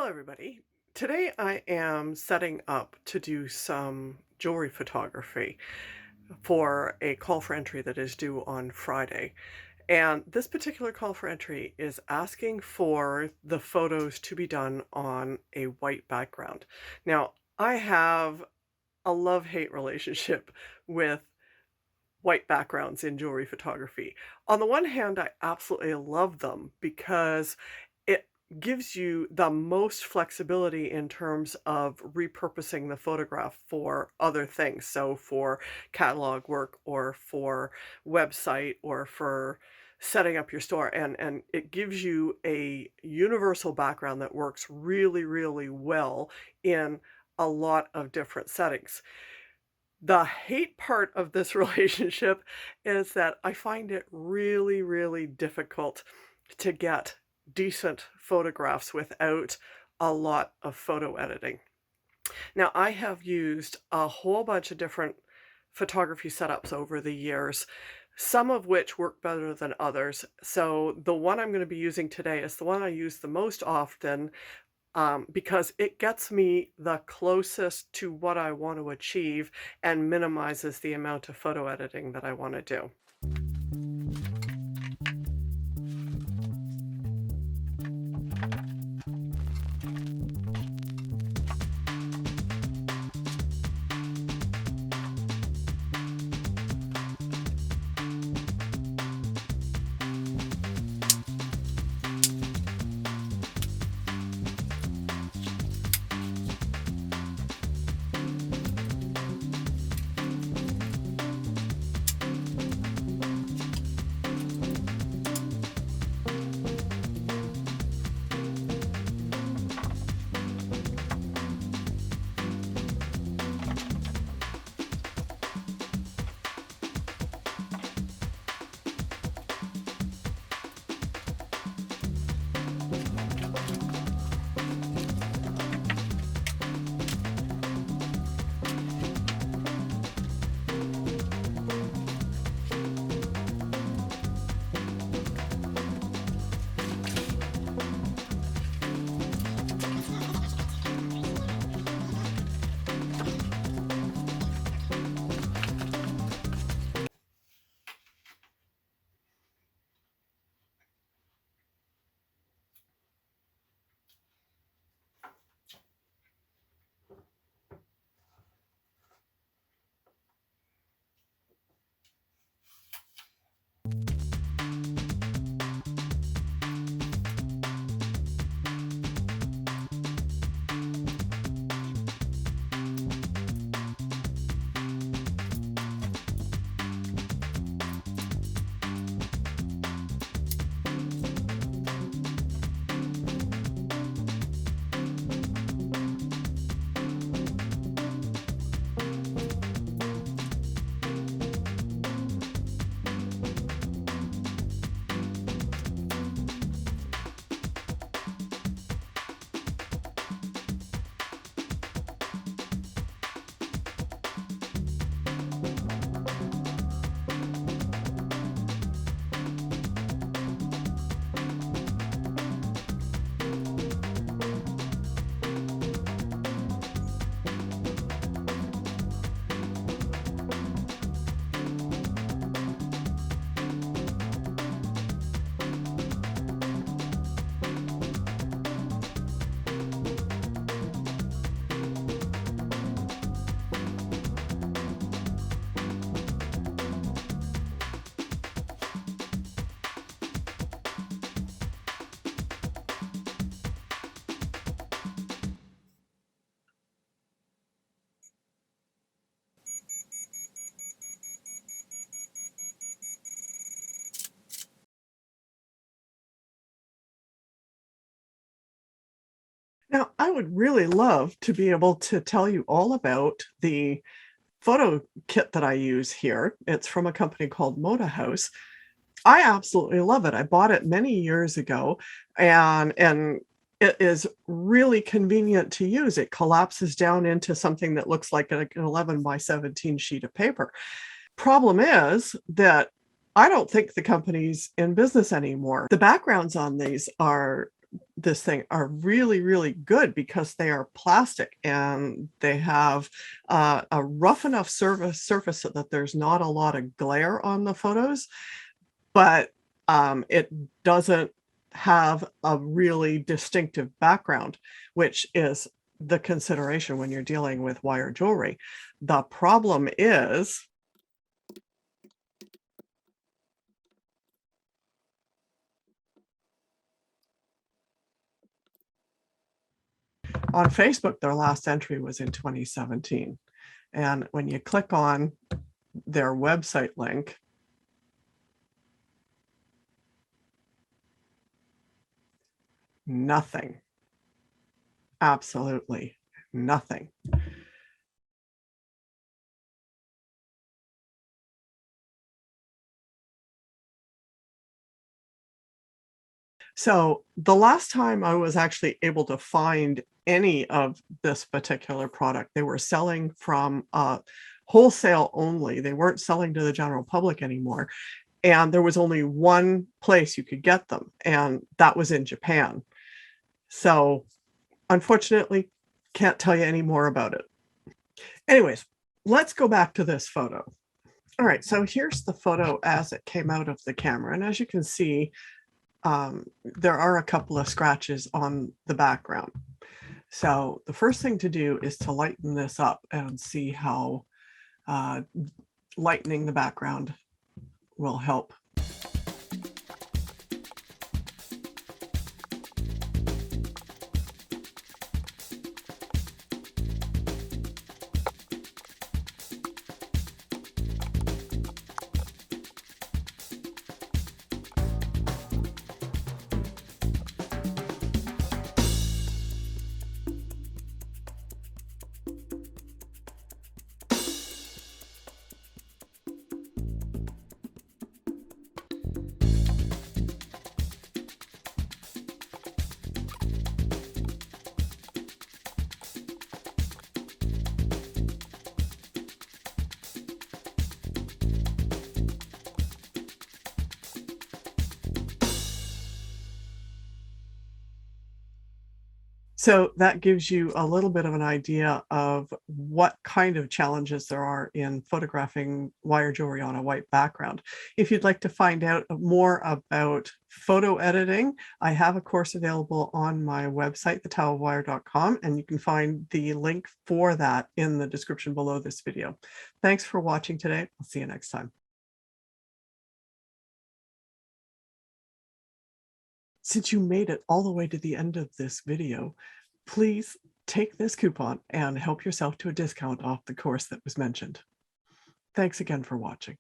everybody. Today I am setting up to do some jewelry photography for a call for entry that is due on Friday. And this particular call for entry is asking for the photos to be done on a white background. Now, I have a love-hate relationship with white backgrounds in jewelry photography. On the one hand, I absolutely love them because it gives you the most flexibility in terms of repurposing the photograph for other things. So for catalog work or for website or for setting up your store, and it gives you a universal background that works really, really well in a lot of different settings. The hate part of this relationship is that I find it really, really difficult to get decent photographs without a lot of photo editing. Now, I have used a whole bunch of different photography setups over the years, some of which work better than others. So the one I'm going to be using today is the one I use the most often, because it gets me the closest to what I want to achieve and minimizes the amount of photo editing that I want to do. Now, I would really love to be able to tell you all about the photo kit that I use here. It's from a company called Moda House. I absolutely love it. I bought it many years ago, and it is really convenient to use. It collapses down into something that looks like an 11 by 17 sheet of paper. Problem is that I don't think the company's in business anymore. The backgrounds on these are this thing are really, really good because they are plastic and they have a rough enough surface so that there's not a lot of glare on the photos, but it doesn't have a really distinctive background, which is the consideration when you're dealing with wire jewelry. The problem is on Facebook, their last entry was in 2017. And when you click on their website link, nothing, absolutely nothing. So the last time I was actually able to find any of this particular product, they were selling from wholesale only. They weren't selling to the general public anymore. And there was only one place you could get them, and that was in Japan. So unfortunately, can't tell you any more about it. Anyways, let's go back to this photo. All right, so here's the photo as it came out of the camera. And as you can see, there are a couple of scratches on the background. So the first thing to do is to lighten this up and see how lightening the background will help. So that gives you a little bit of an idea of what kind of challenges there are in photographing wire jewelry on a white background. If you'd like to find out more about photo editing, I have a course available on my website, thetaoofwire.com, and you can find the link for that in the description below this video. Thanks for watching today. I'll see you next time. Since you made it all the way to the end of this video, please take this coupon and help yourself to a discount off the course that was mentioned. Thanks again for watching.